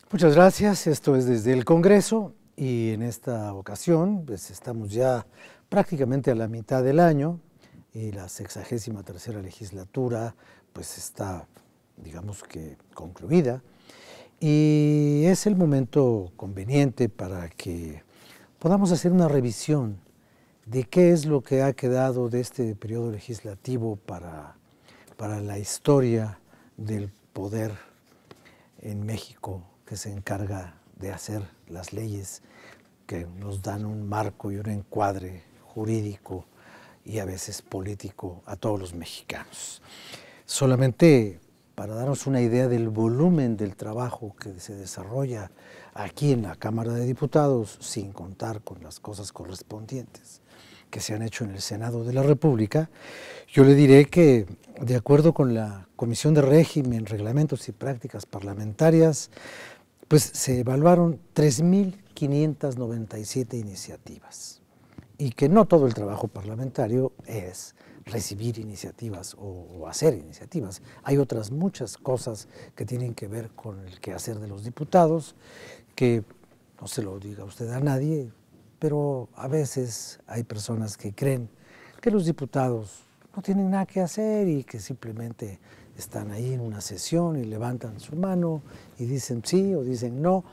Muchas gracias. Esto es desde el Congreso y en esta ocasión pues estamos ya prácticamente a la mitad del año y la 63ª legislatura pues está, digamos que, concluida y es el momento conveniente para que podamos hacer una revisión de qué es lo que ha quedado de este periodo legislativo para la historia del poder en México, que se encarga de hacer las leyes que nos dan un marco y un encuadre jurídico y a veces político a todos los mexicanos. Solamente para darnos una idea del volumen del trabajo que se desarrolla aquí en la Cámara de Diputados, sin contar con las cosas correspondientes que se han hecho en el Senado de la República, yo le diré que, de acuerdo con la Comisión de Régimen, Reglamentos y Prácticas Parlamentarias, pues se evaluaron 3.597 iniciativas y que no todo el trabajo parlamentario es recibir iniciativas o hacer iniciativas. Hay otras muchas cosas que tienen que ver con el quehacer de los diputados, que no se lo diga usted a nadie, pero a veces hay personas que creen que los diputados no tienen nada que hacer y que simplemente están ahí en una sesión y levantan su mano y dicen sí o dicen no,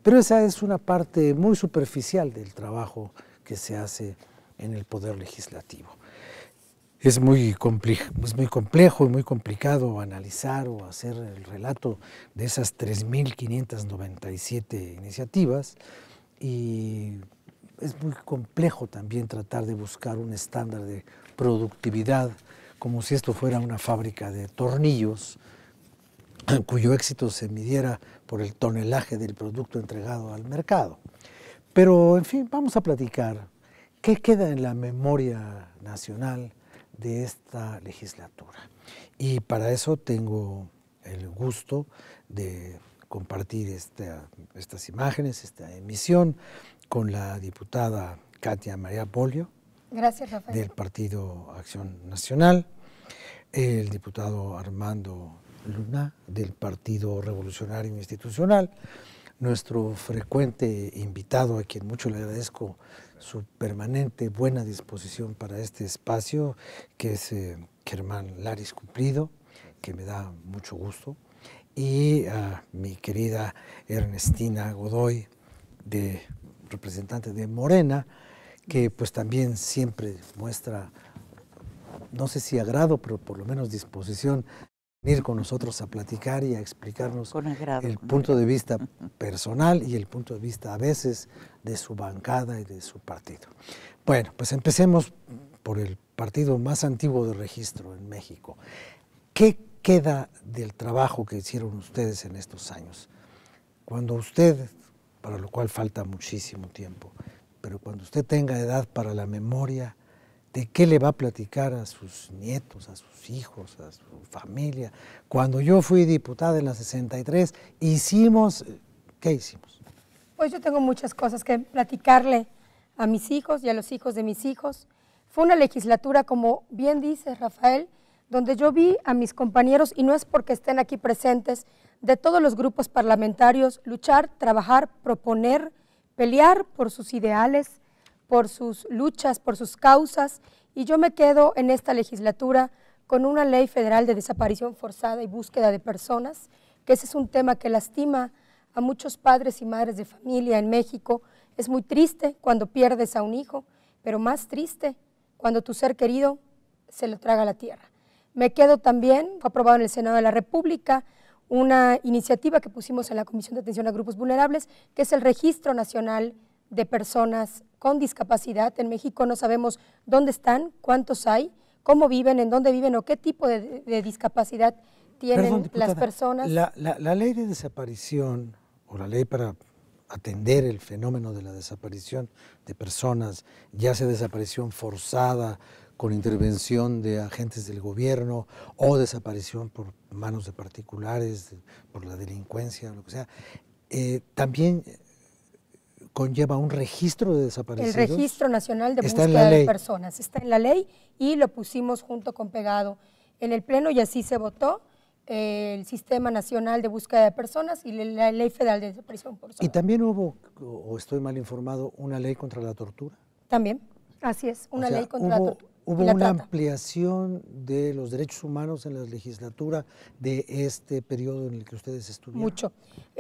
pero esa es una parte muy superficial del trabajo que se hace en el Poder Legislativo. Es muy complejo y muy complicado analizar o hacer el relato de esas 3.597 iniciativas y es muy complejo también tratar de buscar un estándar de productividad como si esto fuera una fábrica de tornillos cuyo éxito se midiera por el tonelaje del producto entregado al mercado. Pero, en fin, vamos a platicar qué queda en la memoria nacional de esta legislatura. Y para eso tengo el gusto de compartir estas imágenes, esta emisión, con la diputada Katia María Bolio. Gracias, Rafael. Del Partido Acción Nacional, el diputado Armando Luna, del Partido Revolucionario Institucional, nuestro frecuente invitado, a quien mucho le agradezco su permanente buena disposición para este espacio, que es Germán Laris Cumplido, que me da mucho gusto, y a mi querida Ernestina Godoy, representante de Morena, que pues también siempre muestra, no sé si agrado, pero por lo menos disposición a venir con nosotros a platicar y a explicarnos el punto de vista personal y el punto de vista a veces de su bancada y de su partido. Bueno, pues empecemos por el partido más antiguo de registro en México. ¿Qué queda del trabajo que hicieron ustedes en estos años? Cuando usted, para lo cual falta muchísimo tiempo, pero cuando usted tenga edad para la memoria, ¿de qué le va a platicar a sus nietos, a sus hijos, a su familia? Cuando yo fui diputada en la 63, ¿qué hicimos? Pues yo tengo muchas cosas que platicarle a mis hijos y a los hijos de mis hijos. Fue una legislatura, como bien dice Rafael, donde yo vi a mis compañeros, y no es porque estén aquí presentes, de todos los grupos parlamentarios, luchar, trabajar, proponer, pelear por sus ideales, por sus luchas, por sus causas, y yo me quedo en esta legislatura con una ley federal de desaparición forzada y búsqueda de personas, que ese es un tema que lastima a muchos padres y madres de familia en México. Es muy triste cuando pierdes a un hijo, pero más triste cuando tu ser querido se lo traga a la tierra. Me quedo también, fue aprobado en el Senado de la República, una iniciativa que pusimos en la Comisión de Atención a Grupos Vulnerables, que es el Registro Nacional de Personas con Discapacidad. En México no sabemos dónde están, cuántos hay, cómo viven, en dónde viven o qué tipo de discapacidad tienen. Perdón, diputada, las personas. La ley de desaparición o la ley para atender el fenómeno de la desaparición de personas, ya sea desaparición forzada, con intervención de agentes del gobierno o desaparición por manos de particulares, por la delincuencia, lo que sea, también conlleva un registro de desaparecidos. El Registro Nacional de Búsqueda de Personas está en la ley y lo pusimos junto con pegado en el Pleno y así se votó. el Sistema Nacional de Búsqueda de Personas y la Ley Federal de Desaparición Forzada. ¿Y también hubo, o estoy mal informado, una ley contra la tortura? También, así es, una ley contra la tortura. ¿Hubo una ampliación de los derechos humanos en la legislatura de este periodo en el que ustedes estuvieron? Mucho.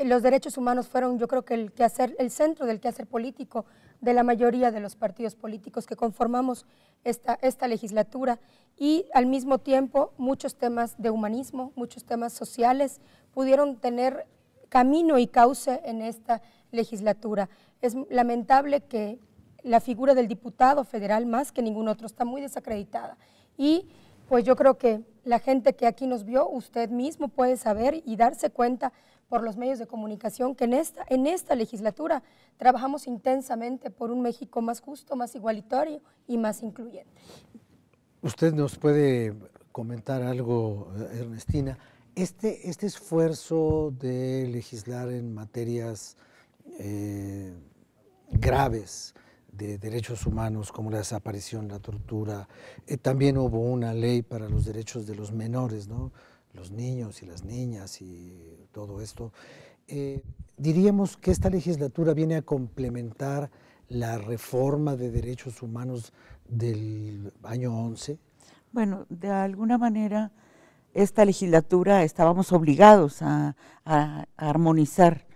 Los derechos humanos fueron, yo creo que el centro del quehacer político de la mayoría de los partidos políticos que conformamos esta legislatura, y al mismo tiempo muchos temas de humanismo, muchos temas sociales pudieron tener camino y cauce en esta legislatura. Es lamentable que la figura del diputado federal, más que ningún otro, está muy desacreditada, y pues yo creo que la gente que aquí nos vio, usted mismo puede saber y darse cuenta por los medios de comunicación que en esta legislatura trabajamos intensamente por un México más justo, más igualitario y más incluyente. ¿Usted nos puede comentar algo, Ernestina? Este esfuerzo de legislar en materias graves de derechos humanos como la desaparición, la tortura, también hubo una ley para los derechos de los menores, ¿no? Los niños y las niñas y todo esto. Diríamos que esta legislatura viene a complementar la reforma de derechos humanos del año 11. Bueno, de alguna manera esta legislatura estábamos obligados a armonizar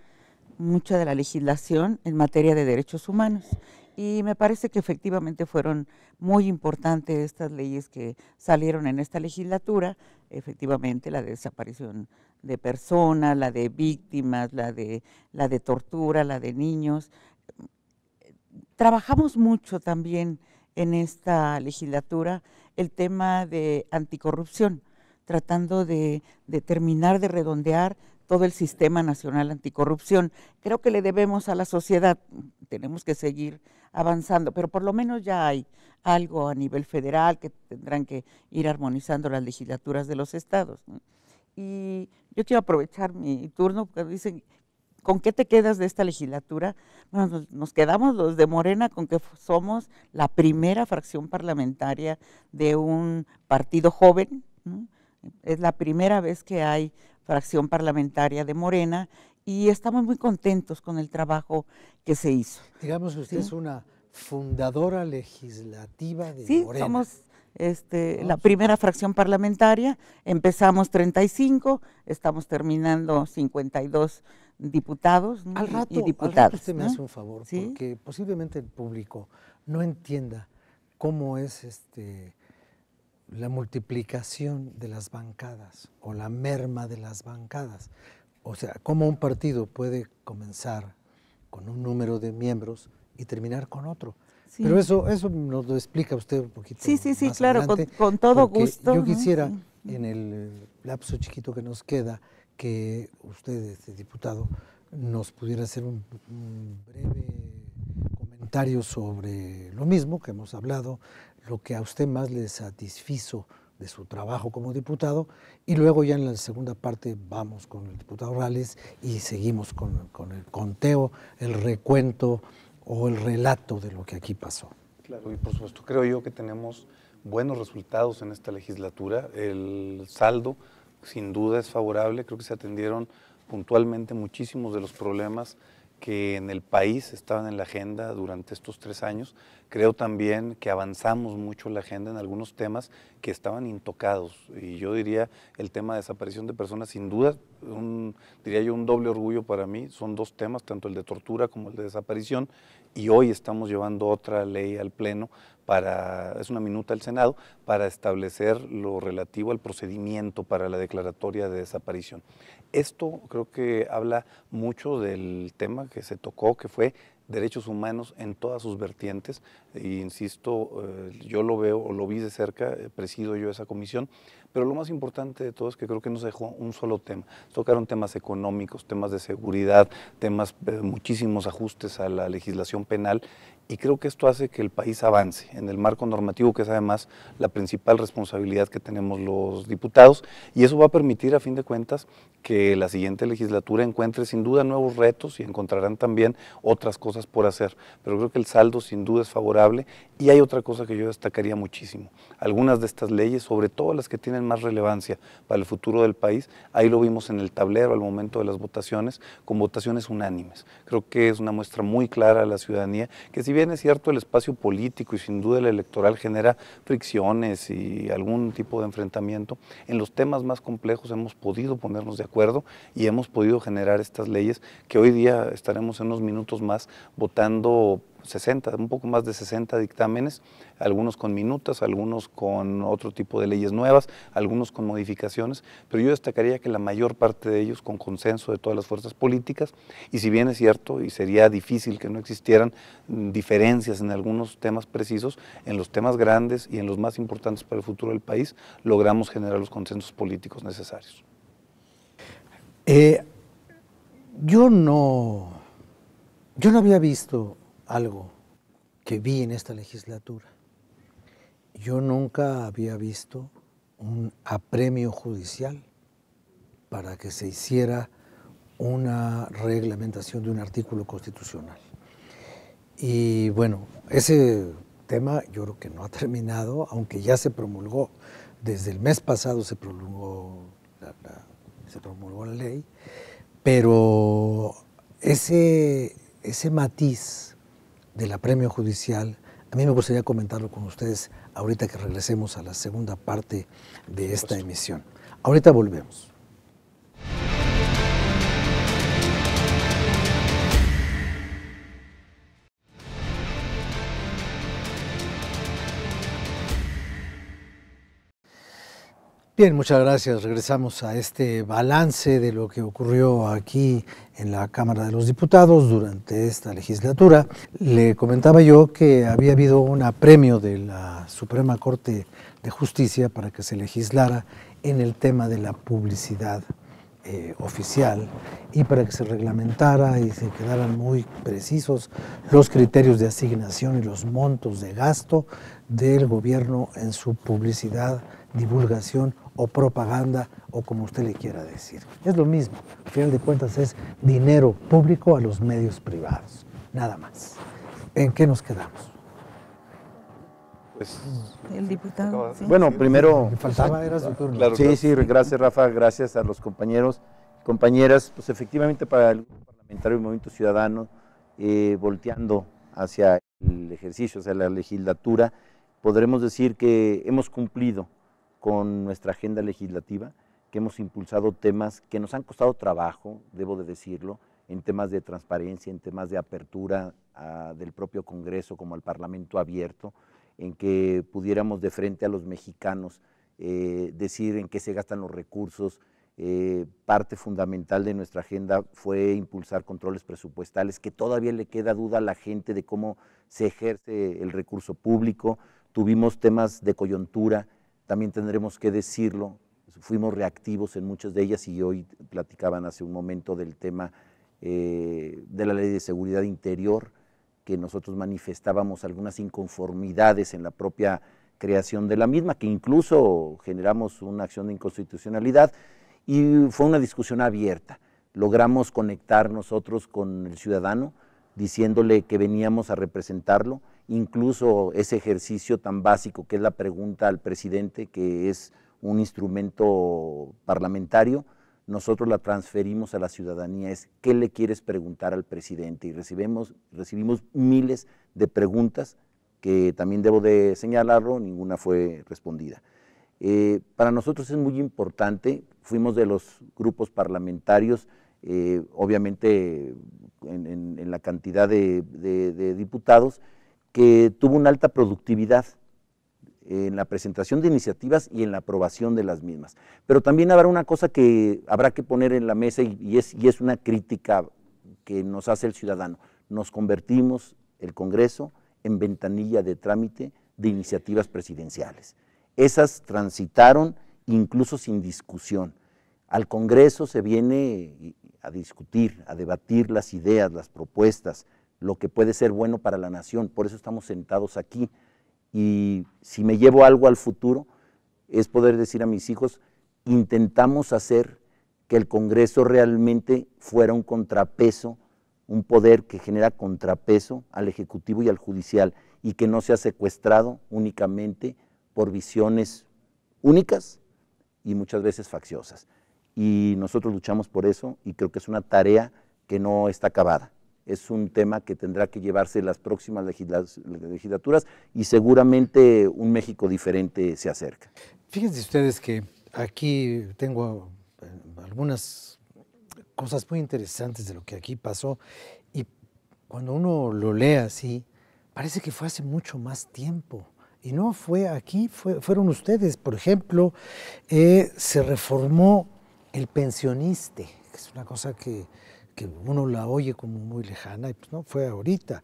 mucha de la legislación en materia de derechos humanos, y me parece que efectivamente fueron muy importantes estas leyes que salieron en esta legislatura, efectivamente la de desaparición de personas, la de víctimas, la de tortura, la de niños. Trabajamos mucho también en esta legislatura el tema de anticorrupción, tratando de terminar de redondear todo el Sistema Nacional Anticorrupción. Creo que le debemos a la sociedad, tenemos que seguir avanzando, pero por lo menos ya hay algo a nivel federal que tendrán que ir armonizando las legislaturas de los estados, ¿no? Y yo quiero aprovechar mi turno porque dicen, ¿con qué te quedas de esta legislatura? Bueno, nos quedamos los de Morena con que somos la primera fracción parlamentaria de un partido joven, ¿no? Es la primera vez que hay fracción parlamentaria de Morena y estamos muy contentos con el trabajo que se hizo. Digamos que usted es una fundadora legislativa de Morena. Sí, somos la primera fracción parlamentaria, empezamos 35, estamos terminando 52 diputados, ¿no? Al rato usted me hace un favor, ¿sí? Porque posiblemente el público no entienda cómo es la multiplicación de las bancadas o la merma de las bancadas. O sea, cómo un partido puede comenzar con un número de miembros y terminar con otro. Sí. Pero eso nos lo explica usted un poquito más claro, adelante, con todo gusto. Yo quisiera, en el lapso chiquito que nos queda, que usted, diputado, nos pudiera hacer un breve comentario sobre lo mismo que hemos hablado, lo que a usted más le satisfizo de su trabajo como diputado, y luego ya en la segunda parte vamos con el diputado Rales y seguimos con el conteo, el recuento o el relato de lo que aquí pasó. Claro, y por supuesto creo yo que tenemos buenos resultados en esta legislatura. El saldo sin duda es favorable, creo que se atendieron puntualmente muchísimos de los problemas que en el país estaban en la agenda durante estos 3 años. Creo también que avanzamos mucho la agenda en algunos temas que estaban intocados, y yo diría el tema de desaparición de personas, sin duda, diría yo un doble orgullo para mí. Son 2 temas, tanto el de tortura como el de desaparición, y hoy estamos llevando otra ley al Pleno, es una minuta al Senado, para establecer lo relativo al procedimiento para la declaratoria de desaparición. Esto creo que habla mucho del tema que se tocó, que fue derechos humanos en todas sus vertientes, e insisto, yo lo veo o lo vi de cerca, presido yo esa comisión, pero lo más importante de todo es que creo que no se dejó un solo tema. Tocaron temas económicos, temas de seguridad, temas, muchísimos ajustes a la legislación penal, y creo que esto hace que el país avance en el marco normativo, que es además la principal responsabilidad que tenemos los diputados, y eso va a permitir, a fin de cuentas, que la siguiente legislatura encuentre sin duda nuevos retos, y encontrarán también otras cosas cosas por hacer, pero creo que el saldo sin duda es favorable. Y hay otra cosa que yo destacaría muchísimo. Algunas de estas leyes, sobre todo las que tienen más relevancia para el futuro del país, ahí lo vimos en el tablero al momento de las votaciones, con votaciones unánimes. Creo que es una muestra muy clara a la ciudadanía que, si bien es cierto, el espacio político y sin duda el electoral genera fricciones y algún tipo de enfrentamiento, en los temas más complejos hemos podido ponernos de acuerdo y hemos podido generar estas leyes que hoy día estaremos en unos minutos más votando 60, un poco más de 60 dictámenes, algunos con minutas, algunos con otro tipo de leyes nuevas, algunos con modificaciones, pero yo destacaría que la mayor parte de ellos con consenso de todas las fuerzas políticas, y si bien es cierto, y sería difícil que no existieran diferencias en algunos temas precisos, en los temas grandes y en los más importantes para el futuro del país, logramos generar los consensos políticos necesarios. Yo no había visto algo que vi en esta legislatura. Yo nunca había visto un apremio judicial para que se hiciera una reglamentación de un artículo constitucional. Y bueno, ese tema yo creo que no ha terminado, aunque ya se promulgó, desde el mes pasado se promulgó la ley, pero ese matiz del apremio judicial, a mí me gustaría comentarlo con ustedes ahorita que regresemos a la segunda parte de esta emisión. Ahorita volvemos. Bien, muchas gracias. Regresamos a este balance de lo que ocurrió aquí en la Cámara de los Diputados durante esta legislatura. Le comentaba yo que había habido un apremio de la Suprema Corte de Justicia para que se legislara en el tema de la publicidad oficial y para que se reglamentara y se quedaran muy precisos los criterios de asignación y los montos de gasto del gobierno en su publicidad, divulgación o propaganda, o como usted le quiera decir. Es lo mismo, al final de cuentas es dinero público a los medios privados, nada más. ¿En qué nos quedamos? Pues, el diputado. Sí. Bueno, primero... ¿Me faltaba? Era su turno. Claro, Sí, gracias Rafa, gracias a los compañeros y compañeras. Pues efectivamente para el Grupo Parlamentario del Movimiento Ciudadano, volteando hacia el ejercicio, hacia la legislatura, podremos decir que hemos cumplido con nuestra agenda legislativa, que hemos impulsado temas que nos han costado trabajo, debo de decirlo, en temas de transparencia, en temas de apertura del propio Congreso como al Parlamento abierto, en que pudiéramos de frente a los mexicanos decir en qué se gastan los recursos. Parte fundamental de nuestra agenda fue impulsar controles presupuestales, que todavía le queda duda a la gente de cómo se ejerce el recurso público. Tuvimos temas de coyuntura, también tendremos que decirlo, fuimos reactivos en muchas de ellas y hoy platicaban hace un momento del tema de la Ley de Seguridad Interior, que nosotros manifestábamos algunas inconformidades en la propia creación de la misma, que incluso generamos una acción de inconstitucionalidad y fue una discusión abierta. Logramos conectar nosotros con el ciudadano, diciéndole que veníamos a representarlo, incluso ese ejercicio tan básico que es la pregunta al presidente, que es un instrumento parlamentario, nosotros la transferimos a la ciudadanía, es ¿qué le quieres preguntar al presidente? Y recibimos miles de preguntas que también debo de señalarlo, ninguna fue respondida. Para nosotros es muy importante, fuimos de los grupos parlamentarios, obviamente en la cantidad de diputados, que tuvo una alta productividad en la presentación de iniciativas y en la aprobación de las mismas. Pero también habrá una cosa que habrá que poner en la mesa y es una crítica que nos hace el ciudadano. Nos convertimos, el Congreso, en ventanilla de trámite de iniciativas presidenciales. Esas transitaron incluso sin discusión. Al Congreso se viene a discutir, a debatir las ideas, las propuestas, lo que puede ser bueno para la nación, por eso estamos sentados aquí. Y si me llevo algo al futuro, es poder decir a mis hijos, intentamos hacer que el Congreso realmente fuera un contrapeso un poder que genera contrapeso al Ejecutivo y al Judicial y que no sea secuestrado únicamente por visiones únicas y muchas veces facciosas. Y nosotros luchamos por eso y creo que es una tarea que no está acabada. Es un tema que tendrá que llevarse las próximas legislaturas y seguramente un México diferente se acerca. Fíjense ustedes que aquí tengo algunas cosas muy interesantes de lo que aquí pasó y cuando uno lo lee así, parece que fue hace mucho más tiempo. Y no fue aquí, fueron ustedes. Por ejemplo, se reformó el pensioniste, que es una cosa que uno la oye como muy lejana, y pues no, fue ahorita.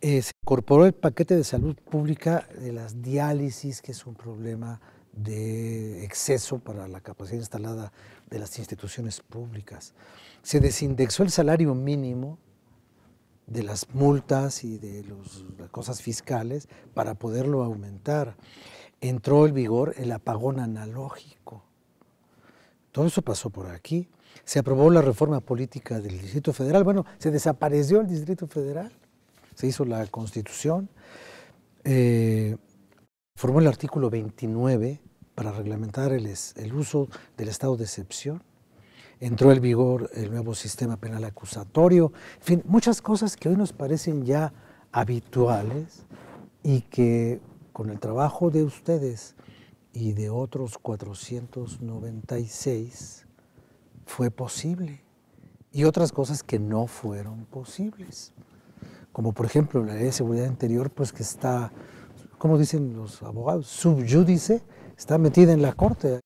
Se incorporó el paquete de salud pública de las diálisis, que es un problema de exceso para la capacidad instalada de las instituciones públicas. Se desindexó el salario mínimo de las multas y de las cosas fiscales para poderlo aumentar. Entró en vigor el apagón analógico. Todo eso pasó por aquí. Se aprobó la reforma política del Distrito Federal. Bueno, se desapareció el Distrito Federal. Se hizo la Constitución. Formó el artículo 29 para reglamentar el uso del estado de excepción. Entró en vigor el nuevo sistema penal acusatorio, en fin, muchas cosas que hoy nos parecen ya habituales y que con el trabajo de ustedes y de otros 496 fue posible. Y otras cosas que no fueron posibles, como por ejemplo la ley de seguridad interior, pues que está, como dicen los abogados, subyúdice, está metida en la Corte.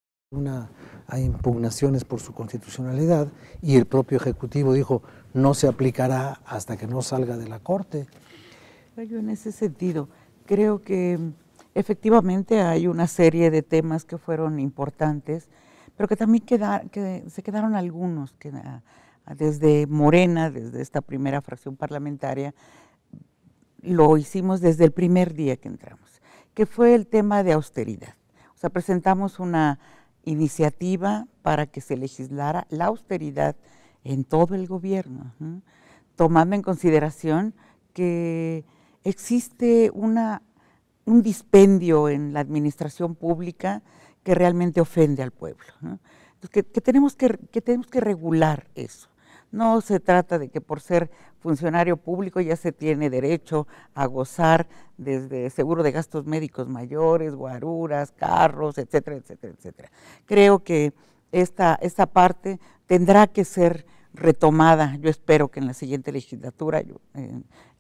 Hay impugnaciones por su constitucionalidad y el propio Ejecutivo dijo no se aplicará hasta que no salga de la Corte. Yo en ese sentido creo que efectivamente hay una serie de temas que fueron importantes, pero que también se quedaron algunos, que desde Morena, desde esta primera fracción parlamentaria, lo hicimos desde el primer día que entramos, que fue el tema de austeridad. O sea, presentamos una iniciativa para que se legislara la austeridad en todo el gobierno, tomando en consideración que existe un dispendio en la administración pública que realmente ofende al pueblo, ¿no? Entonces, que tenemos que regular eso. No se trata de que por ser funcionario público ya se tiene derecho a gozar desde seguro de gastos médicos mayores, guaruras, carros, etcétera, etcétera, etcétera. Creo que esta parte tendrá que ser retomada. Yo espero que en la siguiente legislatura,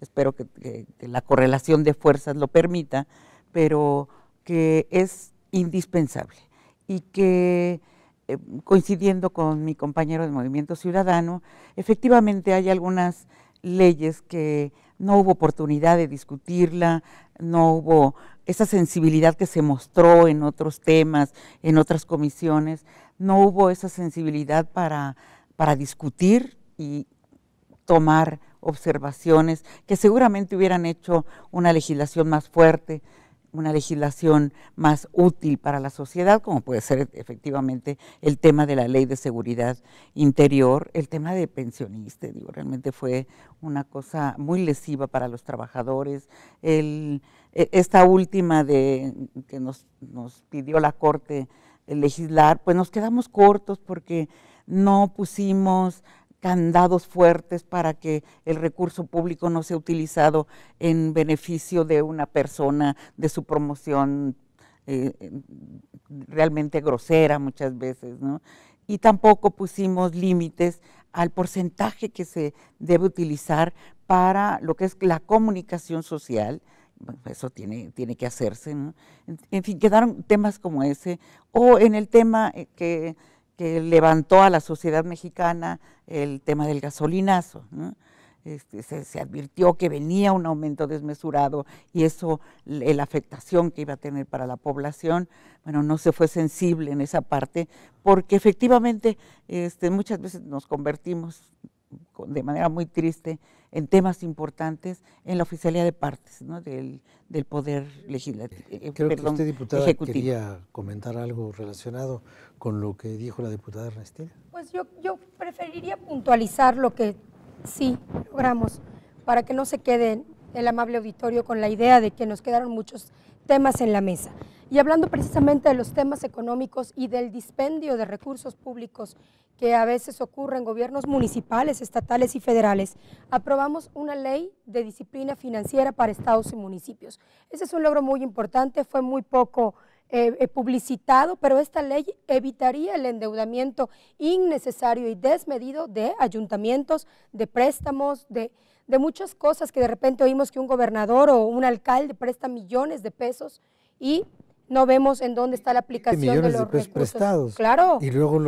espero que la correlación de fuerzas lo permita, pero que es indispensable y que coincidiendo con mi compañero de Movimiento Ciudadano, efectivamente hay algunas leyes que no hubo oportunidad de discutirla, no hubo esa sensibilidad que se mostró en otros temas, en otras comisiones, no hubo esa sensibilidad para discutir y tomar observaciones que seguramente hubieran hecho una legislación más fuerte, una legislación más útil para la sociedad, como puede ser efectivamente el tema de la Ley de Seguridad Interior, el tema de pensionistas, realmente fue una cosa muy lesiva para los trabajadores. Esta última que nos pidió la Corte legislar, pues nos quedamos cortos porque no pusimos candados fuertes para que el recurso público no sea utilizado en beneficio de una persona, de su promoción realmente grosera muchas veces, ¿no? Y tampoco pusimos límites al porcentaje que se debe utilizar para lo que es la comunicación social. Bueno, eso tiene que hacerse, ¿no? En fin, quedaron temas como ese, o en el tema que levantó a la sociedad mexicana el tema del gasolinazo, ¿no? Se advirtió que venía un aumento desmesurado y eso, la afectación que iba a tener para la población, bueno, no se fue sensible en esa parte, porque efectivamente muchas veces nos convertimos de manera muy triste en temas importantes en la oficialía de partes, ¿no? del Poder Legislativo. Creo que usted, diputada, quería comentar algo relacionado con lo que dijo la diputada Ernestina. Pues yo preferiría puntualizar lo que Sí, logramos, para que no se quede el amable auditorio con la idea de que nos quedaron muchos temas en la mesa. Y hablando precisamente de los temas económicos y del dispendio de recursos públicos que a veces ocurre en gobiernos municipales, estatales y federales, aprobamos una ley de disciplina financiera para estados y municipios. Ese es un logro muy importante, fue muy poco publicitado, pero esta ley evitaría el endeudamiento innecesario y desmedido de ayuntamientos, de préstamos, de muchas cosas que de repente oímos que un gobernador o un alcalde presta millones de pesos y no vemos en dónde está la aplicación de los recursos prestados. Claro. Y luego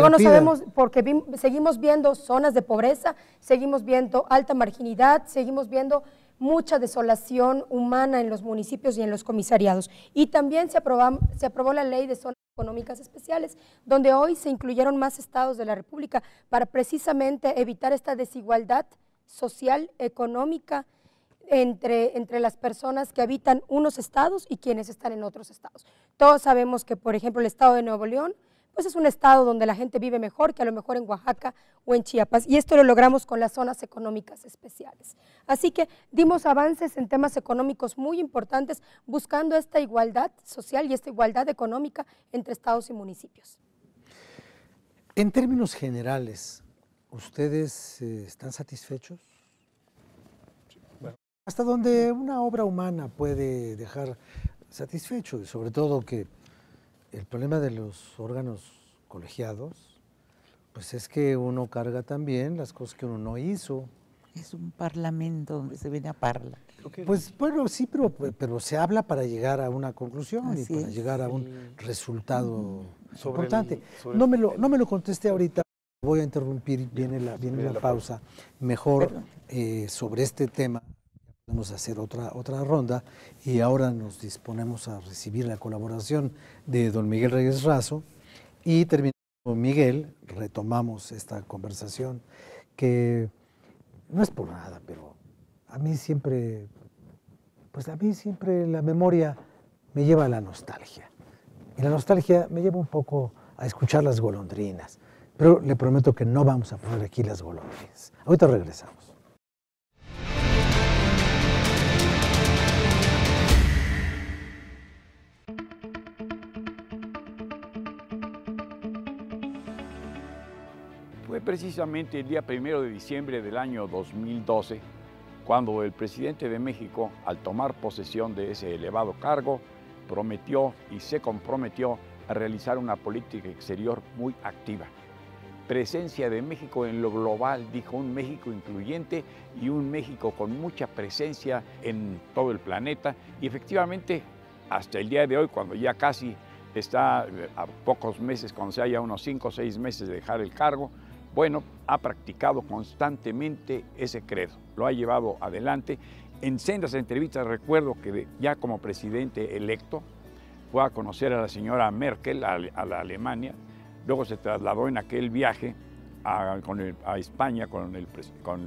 no sabemos, porque seguimos viendo zonas de pobreza, seguimos viendo alta marginalidad, seguimos viendo mucha desolación humana en los municipios y en los comisariados. Y también se aprobó la ley de zonas económicas especiales, donde hoy se incluyeron más estados de la República para precisamente evitar esta desigualdad social, económica, entre las personas que habitan unos estados y quienes están en otros estados. Todos sabemos que, por ejemplo, el estado de Nuevo León, pues es un estado donde la gente vive mejor que a lo mejor en Oaxaca o en Chiapas, y esto lo logramos con las zonas económicas especiales. Así que dimos avances en temas económicos muy importantes, buscando esta igualdad social y esta igualdad económica entre estados y municipios. En términos generales, ¿ustedes están satisfechos? Hasta donde una obra humana puede dejar satisfecho, y sobre todo que el problema de los órganos colegiados, pues es que uno carga también las cosas que uno no hizo. Es un parlamento donde se viene a parlar. Pues bueno, sí, pero se habla para llegar a una conclusión Así y para es. llegar a un resultado importante. sobre No me lo conteste ahorita, voy a interrumpir, viene la pausa. Mejor sobre este tema podemos hacer otra ronda, y ahora nos disponemos a recibir la colaboración de don Miguel Reyes Razo, y terminando con Miguel, retomamos esta conversación que no es por nada, pero a mí siempre la memoria me lleva a la nostalgia. Y la nostalgia me lleva un poco a escuchar las golondrinas, pero le prometo que no vamos a poner aquí las golondrinas. Ahorita regresamos. Fue precisamente el día 1 de diciembre del año 2012 cuando el presidente de México, al tomar posesión de ese elevado cargo, prometió y se comprometió a realizar una política exterior muy activa. Presencia de México en lo global, dijo, un México incluyente y un México con mucha presencia en todo el planeta. Y efectivamente, hasta el día de hoy, cuando ya casi está a pocos meses, cuando se haya unos 5 o 6 meses de dejar el cargo, bueno, ha practicado constantemente ese credo, lo ha llevado adelante. En sendas entrevistas recuerdo que ya como presidente electo fue a conocer a la señora Merkel, a la Alemania, luego se trasladó en aquel viaje a España con el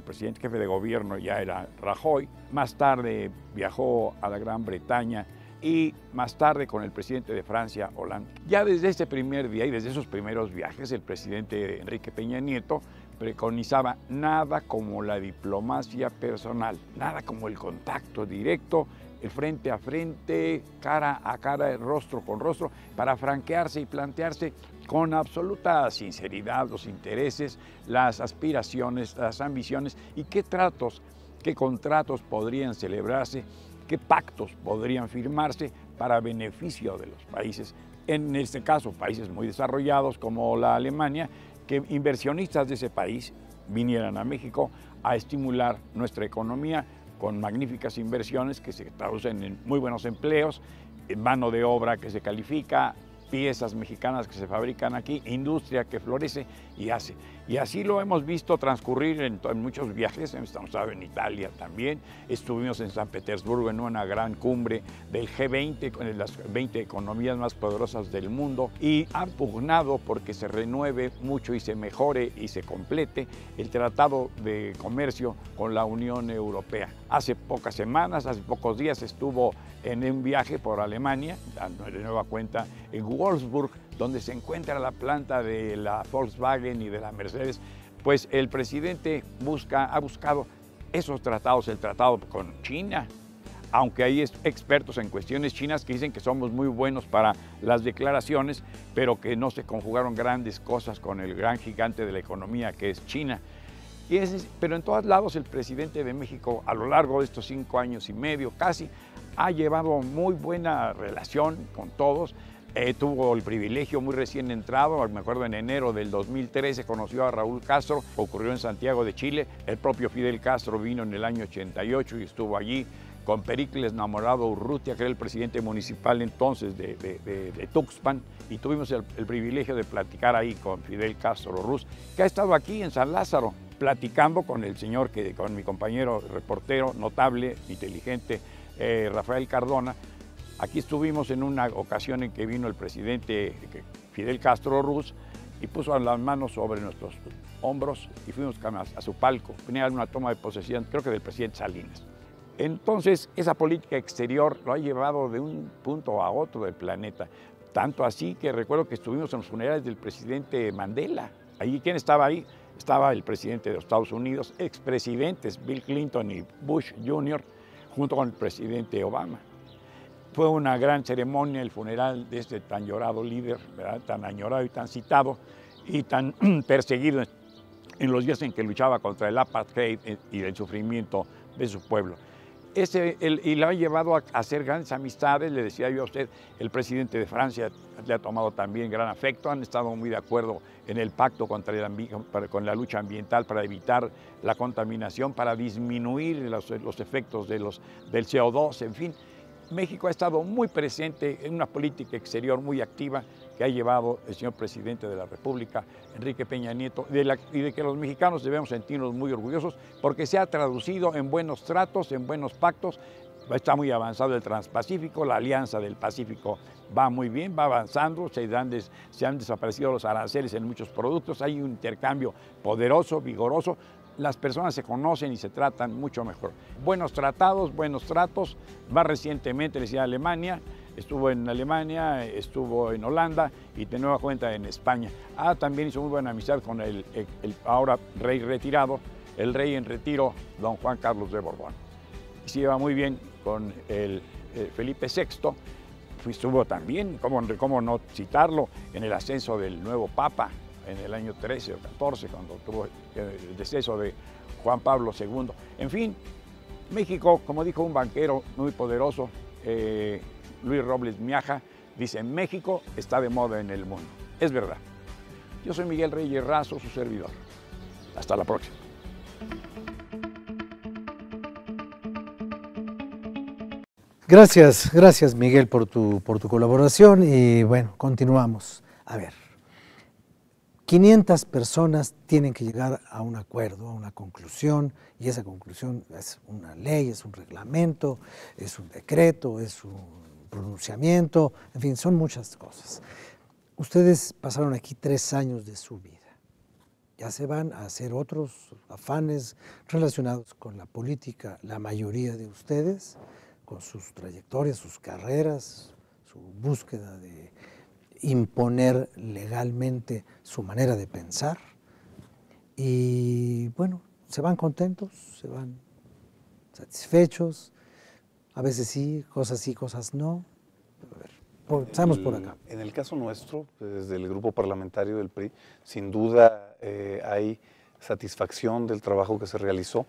presidente jefe de gobierno, ya era Rajoy. Más tarde viajó a la Gran Bretaña y más tarde con el presidente de Francia, Hollande. Ya desde ese primer día y desde esos primeros viajes, el presidente Enrique Peña Nieto preconizaba nada como la diplomacia personal, nada como el contacto directo, el frente a frente, cara a cara, rostro con rostro, para franquearse y plantearse con absoluta sinceridad los intereses, las aspiraciones, las ambiciones y qué tratos, qué contratos podrían celebrarse, qué pactos podrían firmarse para beneficio de los países, en este caso países muy desarrollados como la Alemania, que inversionistas de ese país vinieran a México a estimular nuestra economía con magníficas inversiones que se traducen en muy buenos empleos, en mano de obra que se califica, piezas mexicanas que se fabrican aquí, industria que florece y hace. Y así lo hemos visto transcurrir en muchos viajes, estamos en Italia también, estuvimos en San Petersburgo en una gran cumbre del G20, con las 20 economías más poderosas del mundo, y han pugnado porque se renueve mucho y se mejore y se complete el Tratado de Comercio con la Unión Europea. Hace pocas semanas, hace pocos días estuvo en un viaje por Alemania, de nueva cuenta en Wolfsburg, donde se encuentra la planta de la Volkswagen y de la Mercedes, pues el presidente ha buscado esos tratados, el tratado con China, aunque hay expertos en cuestiones chinas que dicen que somos muy buenos para las declaraciones, pero que no se conjugaron grandes cosas con el gran gigante de la economía que es China. Pero en todos lados el presidente de México, a lo largo de estos 5 años y medio casi, ha llevado muy buena relación con todos. Tuvo el privilegio muy recién entrado, me acuerdo en enero del 2013 conoció a Raúl Castro, ocurrió en Santiago de Chile, el propio Fidel Castro vino en el año 88 y estuvo allí con Pericles Namorado Urrutia, que era el presidente municipal entonces de Tuxpan, y tuvimos el privilegio de platicar ahí con Fidel Castro Ruz, que ha estado aquí en San Lázaro, platicando con el señor, con mi compañero reportero notable, inteligente, Rafael Cardona. Aquí estuvimos en una ocasión en que vino el presidente Fidel Castro Ruz y puso las manos sobre nuestros hombros y fuimos a su palco. Tenía una toma de posesión, creo que del presidente Salinas. Entonces, esa política exterior lo ha llevado de un punto a otro del planeta. Tanto así que recuerdo que estuvimos en los funerales del presidente Mandela. Allí, ¿quién estaba ahí? Estaba el presidente de los Estados Unidos, expresidentes Bill Clinton y Bush Jr., junto con el presidente Obama. Fue una gran ceremonia el funeral de este tan llorado líder, ¿verdad? Tan añorado y tan citado y tan perseguido en los días en que luchaba contra el apartheid y el sufrimiento de su pueblo. Y lo ha llevado a hacer grandes amistades, le decía yo a usted, el presidente de Francia le ha tomado también gran afecto, han estado muy de acuerdo en el pacto con la lucha ambiental para evitar la contaminación, para disminuir los efectos del CO2, en fin. México ha estado muy presente en una política exterior muy activa que ha llevado el señor presidente de la República, Enrique Peña Nieto, y de que los mexicanos debemos sentirnos muy orgullosos porque se ha traducido en buenos tratos, en buenos pactos. Está muy avanzado el Transpacífico, la Alianza del Pacífico va muy bien, va avanzando, se han desaparecido los aranceles en muchos productos, hay un intercambio poderoso, vigoroso. Las personas se conocen y se tratan mucho mejor. Buenos tratados, buenos tratos. Más recientemente le decía Alemania, estuvo en Alemania, estuvo en Holanda y de nueva cuenta en España. También hizo muy buena amistad con el ahora rey retirado, el rey en retiro, don Juan Carlos de Borbón. Y se lleva muy bien con el Felipe VI. Estuvo también, cómo no citarlo, en el ascenso del nuevo Papa, en el año 13 o 14, cuando tuvo el deceso de Juan Pablo II. En fin, México, como dijo un banquero muy poderoso, Luis Robles Miaja, dice, México está de moda en el mundo. Es verdad. Yo soy Miguel Reyes Razo, su servidor. Hasta la próxima. Gracias Miguel por tu colaboración y bueno, continuamos. A ver. 500 personas tienen que llegar a un acuerdo, a una conclusión, y esa conclusión es una ley, es un reglamento, es un decreto, es un pronunciamiento, en fin, son muchas cosas. Ustedes pasaron aquí 3 años de su vida. Ya se van a hacer otros afanes relacionados con la política, la mayoría de ustedes, con sus trayectorias, sus carreras, su búsqueda de imponer legalmente su manera de pensar y bueno, se van contentos, se van satisfechos, a veces sí, cosas no. A ver, empezamos por acá. En el caso nuestro, desde el grupo parlamentario del PRI, sin duda hay satisfacción del trabajo que se realizó.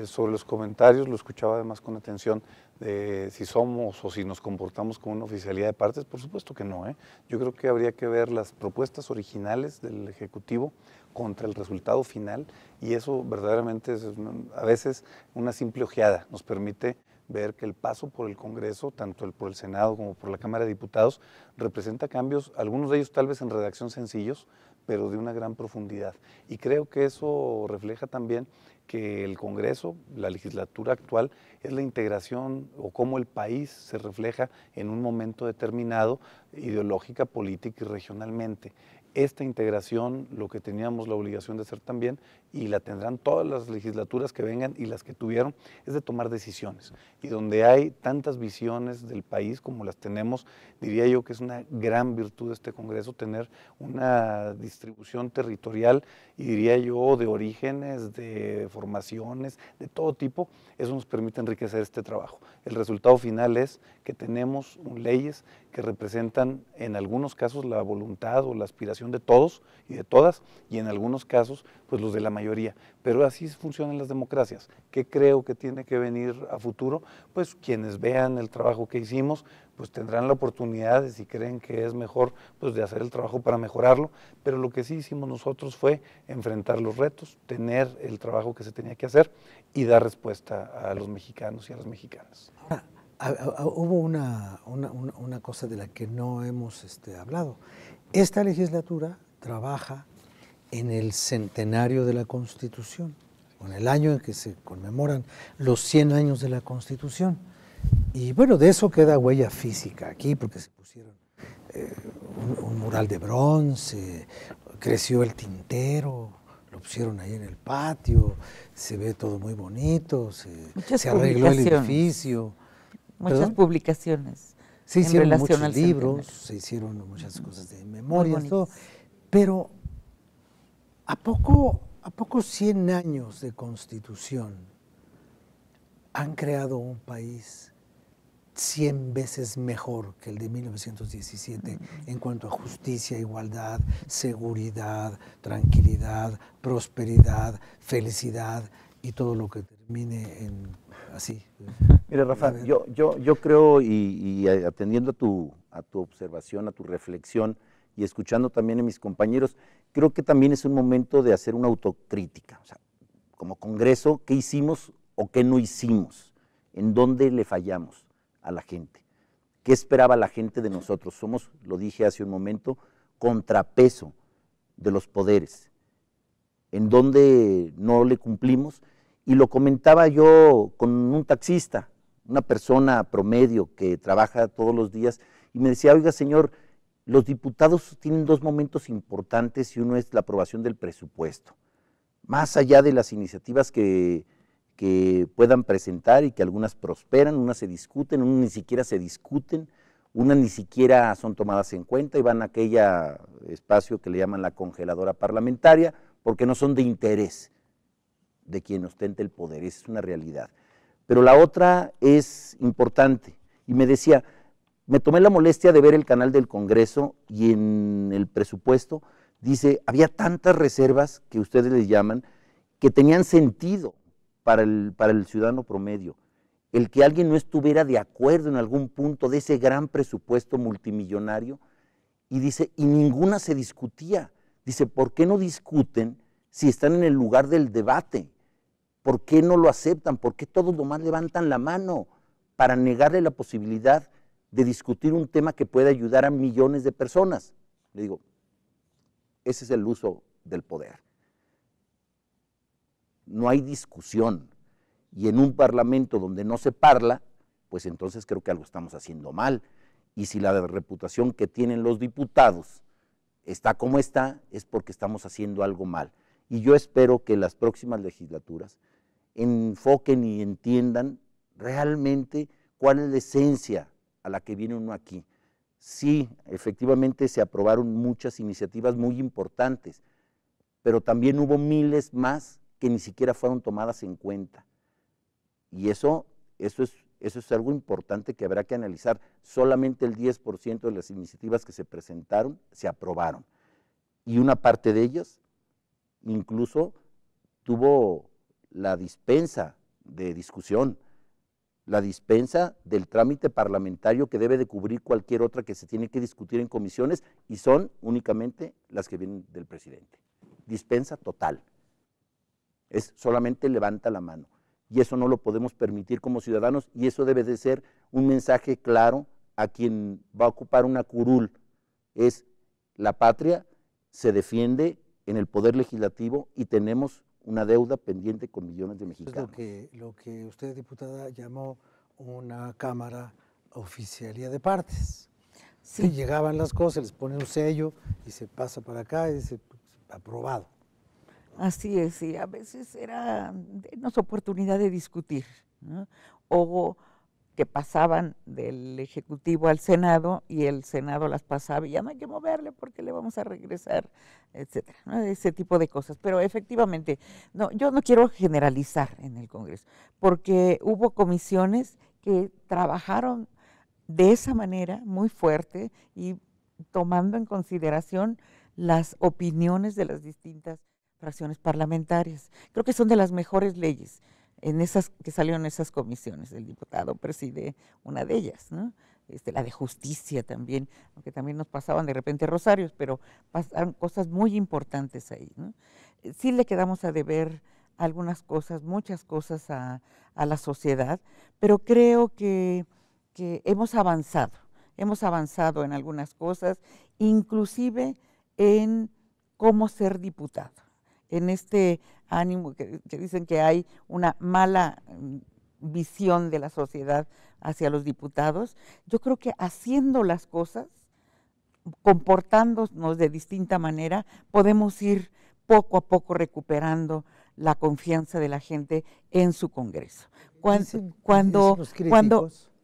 Sobre los comentarios, lo escuchaba además con atención, de si somos o si nos comportamos como una oficialidad de partes, por supuesto que no. Yo creo que habría que ver las propuestas originales del Ejecutivo contra el resultado final y eso verdaderamente es a veces una simple ojeada, nos permite ver que el paso por el Congreso, tanto por el Senado como por la Cámara de Diputados, representa cambios, algunos de ellos tal vez en redacción sencillos, pero de una gran profundidad. Y creo que eso refleja también que el Congreso, la legislatura actual, es la integración o cómo el país se refleja en un momento determinado, ideológica, política y regionalmente. Esta integración, lo que teníamos la obligación de hacer también, y la tendrán todas las legislaturas que vengan y las que tuvieron, es de tomar decisiones. Y donde hay tantas visiones del país como las tenemos, diría yo que es una gran virtud de este Congreso tener una distribución territorial y diría yo de orígenes, de formaciones, de todo tipo. Eso nos permite enriquecer este trabajo. El resultado final es que tenemos leyes que representan en algunos casos la voluntad o la aspiración de todos y de todas, y en algunos casos pues los de la mayoría. Pero así funcionan las democracias. ¿Qué creo que tiene que venir a futuro? Pues quienes vean el trabajo que hicimos, pues tendrán la oportunidad de, si creen que es mejor, pues de hacer el trabajo para mejorarlo, pero lo que sí hicimos nosotros fue enfrentar los retos, tener el trabajo que se tenía que hacer y dar respuesta a los mexicanos y a las mexicanas. Hubo una cosa de la que no hemos hablado. Esta legislatura trabaja en el centenario de la Constitución, en el año en que se conmemoran los 100 años de la Constitución. Y bueno, de eso queda huella física aquí, porque se pusieron un mural de bronce, creció el tintero, lo pusieron ahí en el patio, se ve todo muy bonito, se arregló el edificio. Muchas ¿Perdón? publicaciones. Se hicieron relación muchos al libros, centenario. se hicieron muchas cosas de memoria, todo. Pero ¿a poco 100 años de Constitución han creado un país 100 veces mejor que el de 1917 en cuanto a justicia, igualdad, seguridad, tranquilidad, prosperidad, felicidad y todo lo que termine en así? Mira, Rafa, yo creo, y atendiendo a tu observación, a tu reflexión, y escuchando también a mis compañeros, creo que también es un momento de hacer una autocrítica. O sea, como Congreso, ¿qué hicimos o qué no hicimos? ¿En dónde le fallamos a la gente? ¿Qué esperaba la gente de nosotros? Somos, lo dije hace un momento, contrapeso de los poderes. ¿En dónde no le cumplimos? Y lo comentaba yo con un taxista, una persona promedio que trabaja todos los días, y me decía, oiga señor, los diputados tienen dos momentos importantes y uno es la aprobación del presupuesto. Más allá de las iniciativas que puedan presentar y que algunas prosperan, unas se discuten, unas ni siquiera se discuten, unas ni siquiera son tomadas en cuenta y van a aquel espacio que le llaman la congeladora parlamentaria porque no son de interés de quien ostente el poder, esa es una realidad. Pero la otra es importante y me decía, me tomé la molestia de ver el canal del Congreso y en el presupuesto dice, había tantas reservas que ustedes les llaman, que tenían sentido para el ciudadano promedio. El que alguien no estuviera de acuerdo en algún punto de ese gran presupuesto multimillonario, y dice, y ninguna se discutía. Dice, ¿por qué no discuten si están en el lugar del debate? ¿Por qué no lo aceptan? ¿Por qué todos nomás levantan la mano para negarle la posibilidad de discutir un tema que puede ayudar a millones de personas? Le digo, ese es el uso del poder. No hay discusión. Y en un parlamento donde no se parla, pues entonces creo que algo estamos haciendo mal. Y si la reputación que tienen los diputados está como está, es porque estamos haciendo algo mal. Y yo espero que las próximas legislaturas enfoquen y entiendan realmente cuál es la esencia a la que viene uno aquí. Sí, efectivamente se aprobaron muchas iniciativas muy importantes, pero también hubo miles más que ni siquiera fueron tomadas en cuenta. Y eso es algo importante que habrá que analizar. Solamente el 10% de las iniciativas que se presentaron se aprobaron. Y una parte de ellas incluso tuvo la dispensa de discusión, la dispensa del trámite parlamentario que debe de cubrir cualquier otra que se tiene que discutir en comisiones, y son únicamente las que vienen del presidente. Dispensa total. Es solamente levanta la mano. Y eso no lo podemos permitir como ciudadanos, y eso debe de ser un mensaje claro a quien va a ocupar una curul. Es la patria se defiende en el poder legislativo y tenemos una deuda pendiente con millones de mexicanos. Es lo que usted, diputada, llamó una cámara oficialía de partes. Sí. Llegaban las cosas, les pone un sello y se pasa para acá y dice, aprobado. Así es, y a veces era denos oportunidad de discutir, ¿no? O que pasaban del Ejecutivo al Senado y el Senado las pasaba y ya no hay que moverle porque le vamos a regresar, etcétera, ¿no? Ese tipo de cosas. Pero efectivamente, no, yo no quiero generalizar en el Congreso, porque hubo comisiones que trabajaron de esa manera muy fuerte y tomando en consideración las opiniones de las distintas fracciones parlamentarias. Creo que son de las mejores leyes en esas que salieron en esas comisiones. El diputado preside una de ellas, ¿no? La de justicia también, aunque también nos pasaban de repente rosarios, pero pasaron cosas muy importantes ahí, ¿no? Sí le quedamos a deber algunas cosas, muchas cosas a la sociedad, pero creo que hemos avanzado en algunas cosas, inclusive en cómo ser diputado, en este ánimo que dicen que hay una mala visión de la sociedad hacia los diputados. Yo creo que haciendo las cosas, comportándonos de distinta manera, podemos ir poco a poco recuperando la confianza de la gente en su Congreso.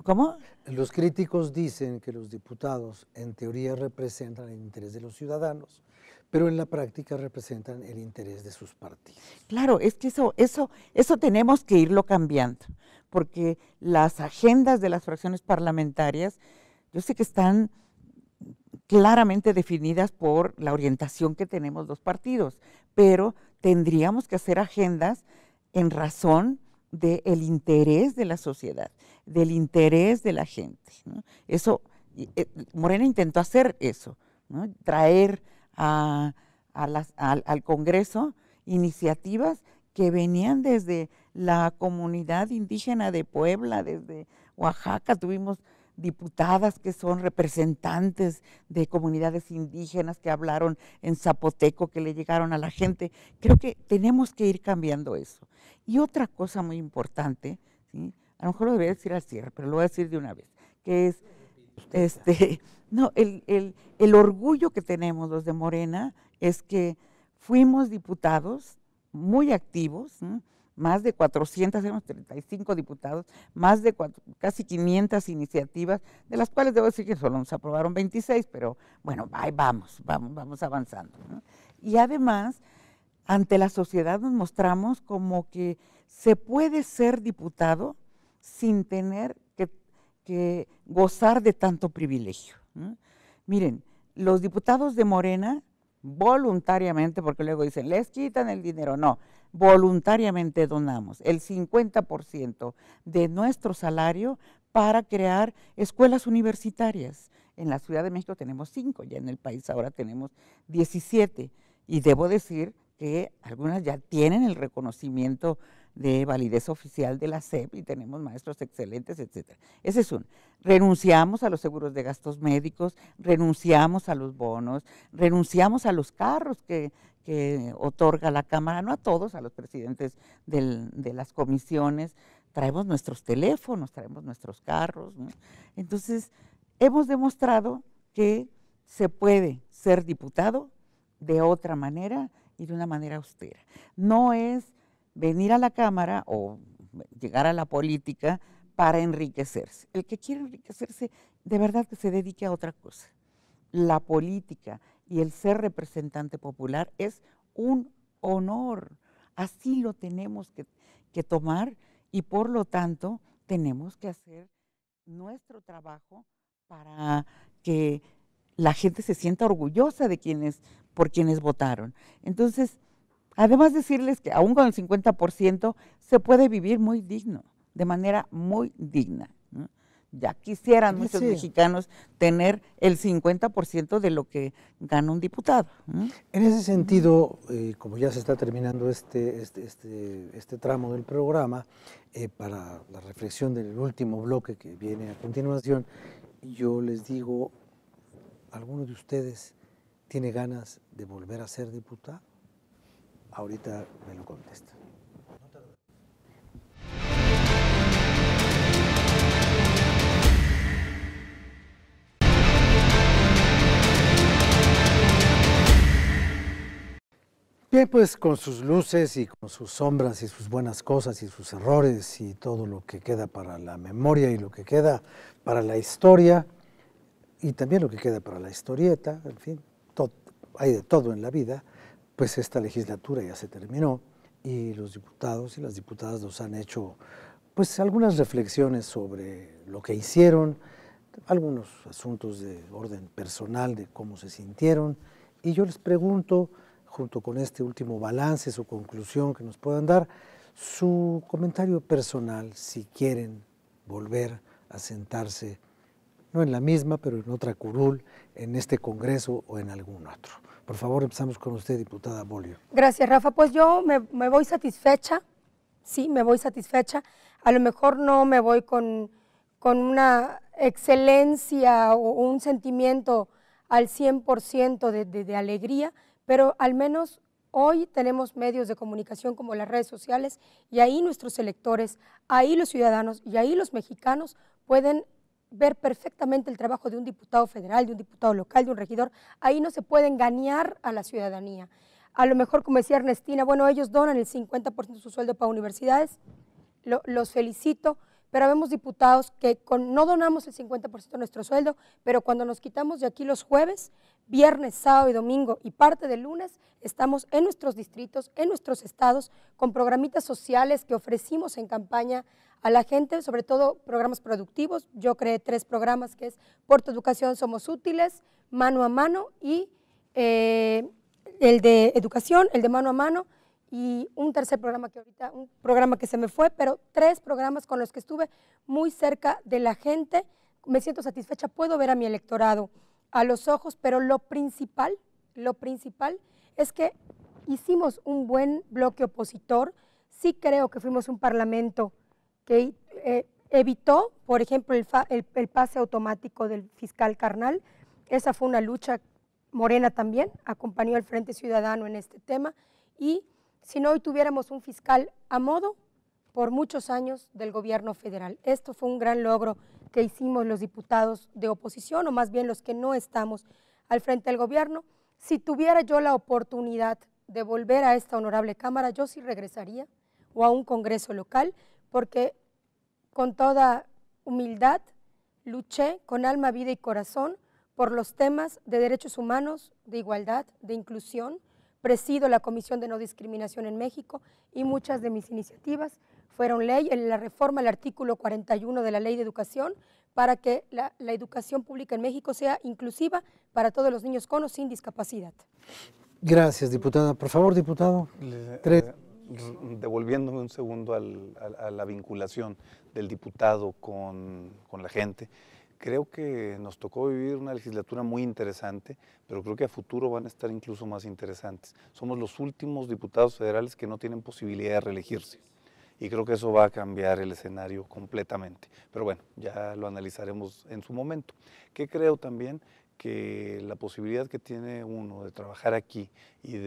¿Cómo? Los críticos dicen que los diputados en teoría representan el interés de los ciudadanos, pero en la práctica representan el interés de sus partidos. Claro, es que eso tenemos que irlo cambiando, porque las agendas de las fracciones parlamentarias, yo sé que están claramente definidas por la orientación que tenemos los partidos, pero tendríamos que hacer agendas en razón del interés de la sociedad, del interés de la gente, ¿no? Eso, Morena intentó hacer eso, ¿no? Traer al Congreso iniciativas que venían desde la comunidad indígena de Puebla, desde Oaxaca. Tuvimos diputadas que son representantes de comunidades indígenas que hablaron en zapoteco, que le llegaron a la gente. Creo que tenemos que ir cambiando eso. Y otra cosa muy importante, ¿sí? A lo mejor lo debería decir al cierre, pero lo voy a decir de una vez, que es el orgullo que tenemos los de Morena es que fuimos diputados muy activos, ¿no? Más de 435 diputados, más de casi 500 iniciativas, de las cuales debo decir que solo nos aprobaron 26, pero bueno, ahí vamos avanzando, ¿no? Y además, ante la sociedad nos mostramos como que se puede ser diputado sin tener que gozar de tanto privilegio, ¿no? Miren, los diputados de Morena voluntariamente, porque luego dicen, les quitan el dinero, no, voluntariamente donamos el 50% de nuestro salario para crear escuelas universitarias. En la Ciudad de México tenemos 5, ya en el país ahora tenemos 17, y debo decir que algunas ya tienen el reconocimiento de validez oficial de la SEP y tenemos maestros excelentes, etcétera. Ese es uno. Renunciamos a los seguros de gastos médicos, renunciamos a los bonos, renunciamos a los carros que otorga la Cámara, no a todos, a los presidentes de las comisiones. Traemos nuestros teléfonos, traemos nuestros carros, ¿no? Entonces, hemos demostrado que se puede ser diputado de otra manera y de una manera austera. No es venir a la Cámara o llegar a la política para enriquecerse. El que quiere enriquecerse, de verdad que se dedique a otra cosa. La política y el ser representante popular es un honor. Así lo tenemos que tomar y por lo tanto tenemos que hacer nuestro trabajo para que la gente se sienta orgullosa de por quienes votaron. Entonces, además decirles que aún con el 50% se puede vivir muy digno, de manera muy digna, ¿no? Ya quisieran muchos mexicanos tener el 50% de lo que gana un diputado, ¿no? En ese sentido, como ya se está terminando este tramo del programa, para la reflexión del último bloque que viene a continuación, yo les digo, ¿alguno de ustedes tiene ganas de volver a ser diputado? Ahorita me lo contesta. Bien, pues con sus luces y con sus sombras y sus buenas cosas y sus errores y todo lo que queda para la memoria y lo que queda para la historia y también lo que queda para la historieta, en fin, hay de todo en la vida, pues esta legislatura ya se terminó y los diputados y las diputadas nos han hecho pues algunas reflexiones sobre lo que hicieron, algunos asuntos de orden personal, de cómo se sintieron, y yo les pregunto, junto con este último balance, su conclusión que nos puedan dar, su comentario personal, si quieren volver a sentarse, no en la misma, pero en otra curul, en este Congreso o en algún otro. Por favor, empezamos con usted, diputada Bolio. Gracias, Rafa. Pues yo me voy satisfecha, sí, me voy satisfecha. A lo mejor no me voy con una excelencia o un sentimiento al 100% de alegría, pero al menos hoy tenemos medios de comunicación como las redes sociales y ahí nuestros electores, ahí los ciudadanos y ahí los mexicanos pueden ver perfectamente el trabajo de un diputado federal, de un diputado local, de un regidor. Ahí no se puede engañar a la ciudadanía. A lo mejor, como decía Ernestina, bueno, ellos donan el 50% de su sueldo para universidades, los felicito, pero vemos diputados que no donamos el 50% de nuestro sueldo, pero cuando nos quitamos de aquí los jueves, viernes, sábado y domingo y parte del lunes, estamos en nuestros distritos, en nuestros estados, con programitas sociales que ofrecimos en campaña a la gente, sobre todo programas productivos. Yo creé 3 programas, que es Por tu Educación Somos Útiles, Mano a Mano y el de educación, el de mano a mano, y un tercer programa que ahorita, un programa que se me fue, pero 3 programas con los que estuve muy cerca de la gente. Me siento satisfecha, puedo ver a mi electorado a los ojos, pero lo principal es que hicimos un buen bloque opositor. Sí creo que fuimos un parlamento que evitó, por ejemplo, el pase automático del fiscal carnal. Esa fue una lucha. Morena también acompañó al Frente Ciudadano en este tema, y si no, hoy tuviéramos un fiscal a modo por muchos años del gobierno federal. Esto fue un gran logro que hicimos los diputados de oposición, o más bien los que no estamos al frente del gobierno. Si tuviera yo la oportunidad de volver a esta honorable Cámara, yo sí regresaría, o a un Congreso local, porque con toda humildad luché con alma, vida y corazón por los temas de derechos humanos, de igualdad, de inclusión. Presido la Comisión de No Discriminación en México y muchas de mis iniciativas fueron ley, en la reforma al artículo 41 de la Ley de Educación, para que la educación pública en México sea inclusiva para todos los niños con o sin discapacidad. Gracias, diputada. Por favor, diputado. Devolviéndome un segundo a la vinculación del diputado con la gente. Creo que nos tocó vivir una legislatura muy interesante, pero creo que a futuro van a estar incluso más interesantes. Somos los últimos diputados federales que no tienen posibilidad de reelegirse, y creo que eso va a cambiar el escenario completamente. Pero bueno, ya lo analizaremos en su momento. Que creo también que la posibilidad que tiene uno de trabajar aquí y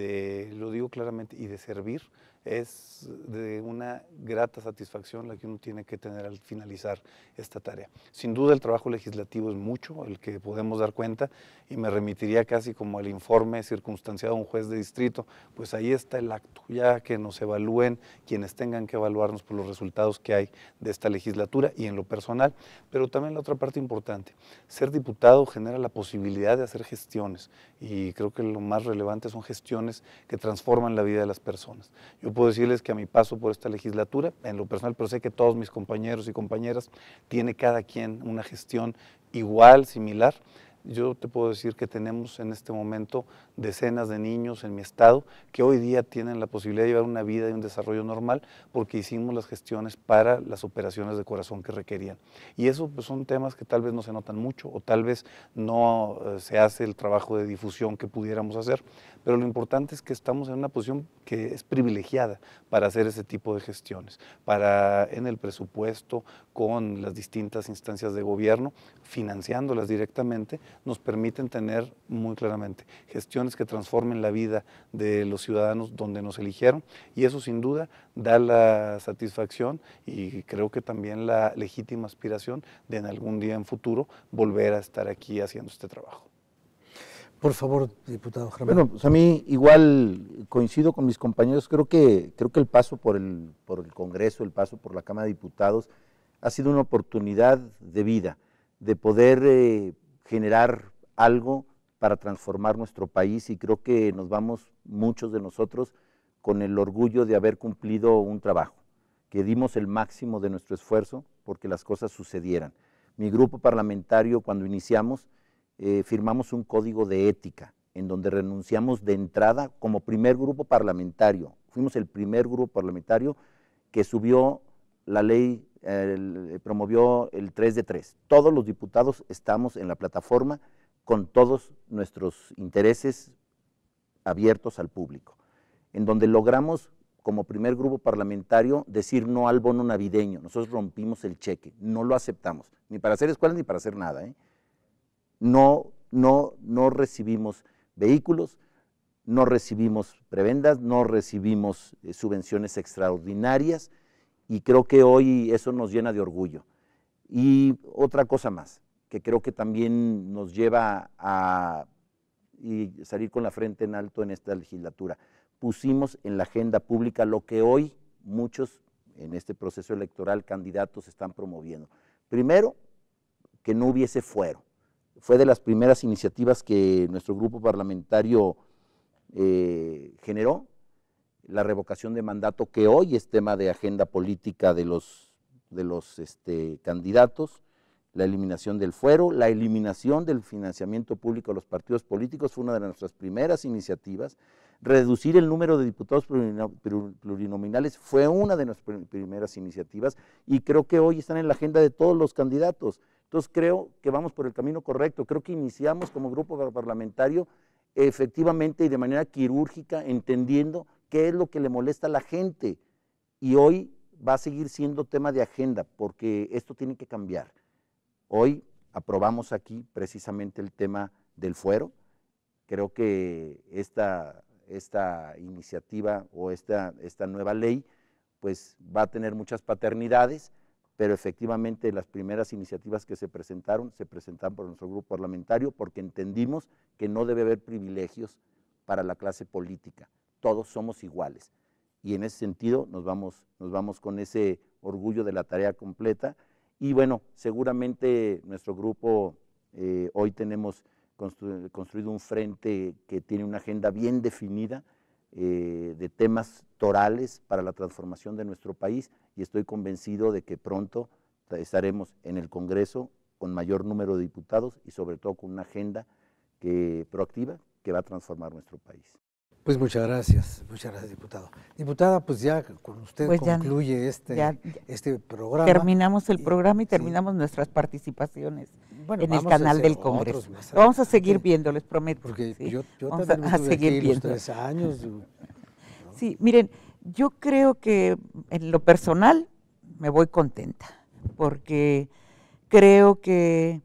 lo digo claramente, y de servir, es de una grata satisfacción la que uno tiene que tener al finalizar esta tarea. Sin duda el trabajo legislativo es mucho, el que podemos dar cuenta, y me remitiría casi como el informe circunstanciado a un juez de distrito. Pues ahí está el acto, ya que nos evalúen quienes tengan que evaluarnos por los resultados que hay de esta legislatura y en lo personal. Pero también la otra parte importante, ser diputado genera la posibilidad de hacer gestiones, y creo que lo más relevante son gestiones que transforman la vida de las personas. Yo puedo decirles que a mi paso por esta legislatura, en lo personal, pero sé que todos mis compañeros y compañeras, tiene cada quien una gestión igual, similar. Yo te puedo decir que tenemos en este momento decenas de niños en mi estado que hoy día tienen la posibilidad de llevar una vida y un desarrollo normal porque hicimos las gestiones para las operaciones de corazón que requerían. Y eso pues, son temas que tal vez no se notan mucho, o tal vez no se hace el trabajo de difusión que pudiéramos hacer, pero lo importante es que estamos en una posición que es privilegiada para hacer ese tipo de gestiones, para en el presupuesto, con las distintas instancias de gobierno, financiándolas directamente, nos permiten tener muy claramente gestiones que transformen la vida de los ciudadanos donde nos eligieron, y eso sin duda da la satisfacción y creo que también la legítima aspiración de en algún día en futuro volver a estar aquí haciendo este trabajo. Por favor, diputado Germán. Bueno, pues a mí igual coincido con mis compañeros, creo que el paso por el Congreso, el paso por la Cámara de Diputados ha sido una oportunidad de vida, de poder generar algo para transformar nuestro país, y creo que nos vamos muchos de nosotros con el orgullo de haber cumplido un trabajo, que dimos el máximo de nuestro esfuerzo porque las cosas sucedieran. Mi grupo parlamentario, cuando iniciamos, firmamos un código de ética en donde renunciamos de entrada como primer grupo parlamentario. Fuimos el primer grupo parlamentario que subió la ley, promovió el 3 de 3. Todos los diputados estamos en la plataforma con todos nuestros intereses abiertos al público, en donde logramos como primer grupo parlamentario decir no al bono navideño. Nosotros rompimos el cheque, no lo aceptamos, ni para hacer escuelas ni para hacer nada, No recibimos vehículos, no recibimos prebendas, no recibimos subvenciones extraordinarias, y creo que hoy eso nos llena de orgullo. Y otra cosa más, que creo que también nos lleva a salir con la frente en alto en esta legislatura. Pusimos en la agenda pública lo que hoy muchos en este proceso electoral candidatos están promoviendo. Primero, que no hubiese fuero. Fue de las primeras iniciativas que nuestro grupo parlamentario generó, la revocación de mandato, que hoy es tema de agenda política de los candidatos, la eliminación del fuero, la eliminación del financiamiento público a los partidos políticos, fue una de nuestras primeras iniciativas. Reducir el número de diputados plurinominales fue una de nuestras primeras iniciativas, y creo que hoy están en la agenda de todos los candidatos. Entonces creo que vamos por el camino correcto, creo que iniciamos como grupo parlamentario efectivamente y de manera quirúrgica, entendiendo qué es lo que le molesta a la gente, y hoy va a seguir siendo tema de agenda, porque esto tiene que cambiar. Hoy aprobamos aquí precisamente el tema del fuero. Creo que esta iniciativa o esta nueva ley pues va a tener muchas paternidades, pero efectivamente las primeras iniciativas que se presentaron por nuestro grupo parlamentario, porque entendimos que no debe haber privilegios para la clase política, todos somos iguales, y en ese sentido nos vamos con ese orgullo de la tarea completa. Y bueno, seguramente nuestro grupo hoy tenemos construido un frente que tiene una agenda bien definida de temas torales para la transformación de nuestro país, y estoy convencido de que pronto estaremos en el Congreso con mayor número de diputados y sobre todo con una agenda proactiva que va a transformar nuestro país. Pues muchas gracias, diputado. Diputada, pues ya con usted pues concluye este programa. Terminamos el programa y terminamos nuestras participaciones en el canal del Congreso. Vamos a seguir viendo, les prometo. Porque ¿sí? yo vamos también a seguir viendo. Los 3 años. ¿No? Sí, miren, yo creo que en lo personal me voy contenta, porque creo que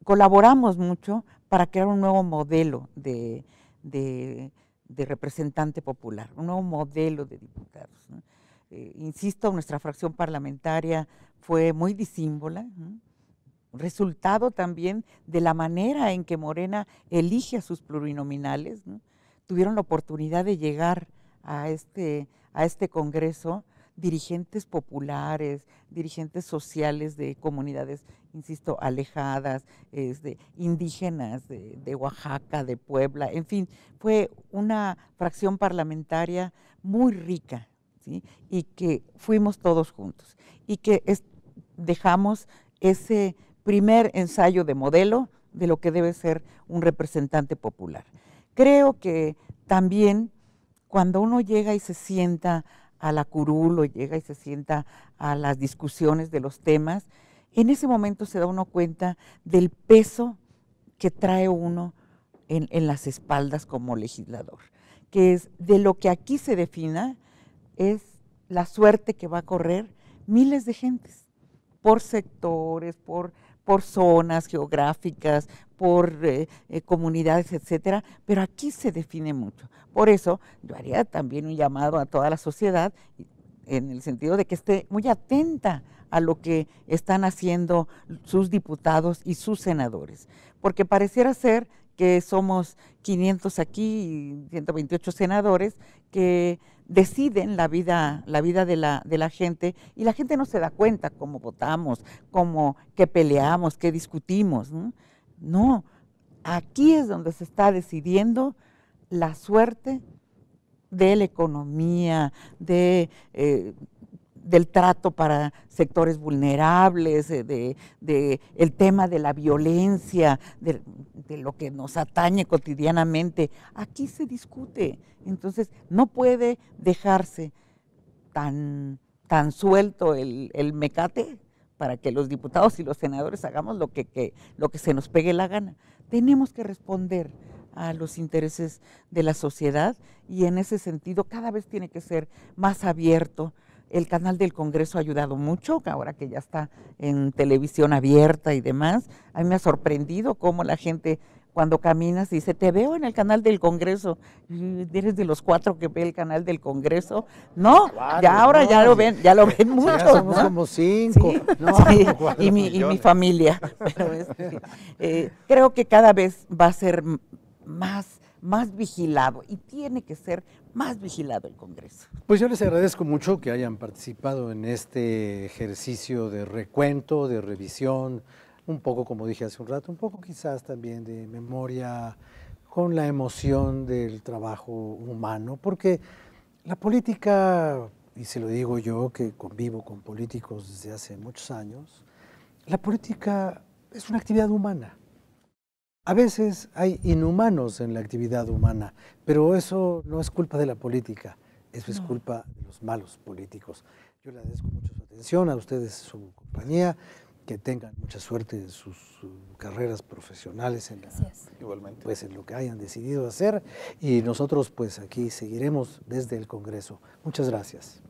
colaboramos mucho para crear un nuevo modelo de representante popular, un nuevo modelo de diputados, ¿no? Insisto, nuestra fracción parlamentaria fue muy disímbola, ¿no? Resultado también de la manera en que Morena elige a sus plurinominales, ¿no? Tuvieron la oportunidad de llegar a este Congreso dirigentes populares, dirigentes sociales de comunidades, insisto, alejadas, indígenas de Oaxaca, de Puebla, en fin, fue una fracción parlamentaria muy rica, ¿sí? Y que fuimos todos juntos y que dejamos ese primer ensayo de modelo de lo que debe ser un representante popular. Creo que también cuando uno llega y se sienta a la curul o llega y se sienta a las discusiones de los temas, en ese momento se da uno cuenta del peso que trae uno en las espaldas como legislador, que es de lo que aquí se defina, es la suerte que va a correr miles de gentes, por sectores, por zonas geográficas, por comunidades, etcétera, pero aquí se define mucho. Por eso yo haría también un llamado a toda la sociedad, en el sentido de que esté muy atenta a lo que están haciendo sus diputados y sus senadores, porque pareciera ser que somos 500 aquí y 128 senadores que deciden la vida de la gente, y la gente no se da cuenta cómo votamos, cómo, qué peleamos, qué discutimos, ¿no? No, aquí es donde se está decidiendo la suerte de la economía, del trato para sectores vulnerables, de el tema de la violencia, de lo que nos atañe cotidianamente. Aquí se discute. Entonces, no puede dejarse tan suelto el mecate para que los diputados y los senadores hagamos lo que se nos pegue la gana. Tenemos que responder a los intereses de la sociedad, y en ese sentido cada vez tiene que ser más abierto. El canal del Congreso ha ayudado mucho, ahora que ya está en televisión abierta y demás. A mí me ha sorprendido cómo la gente, cuando caminas, dice, te veo en el canal del Congreso. ¿Eres de los 4 que ve el canal del Congreso? No, ya ahora ya lo ven mucho. Ya somos, ¿no?, como 5. Sí, no, sí, y mi familia. Pero creo que cada vez va a ser más vigilado, y tiene que ser más vigilado el Congreso. Pues yo les agradezco mucho que hayan participado en este ejercicio de recuento, de revisión, un poco, como dije hace un rato, un poco quizás también de memoria, con la emoción del trabajo humano, porque la política, y se lo digo yo que convivo con políticos desde hace muchos años, la política es una actividad humana. A veces hay inhumanos en la actividad humana, pero eso no es culpa de la política, eso es culpa de los malos políticos. Yo le agradezco mucho su atención, a ustedes su compañía, que tengan mucha suerte en sus carreras profesionales, Igualmente. Pues en lo que hayan decidido hacer, y nosotros pues aquí seguiremos desde el Congreso. Muchas gracias.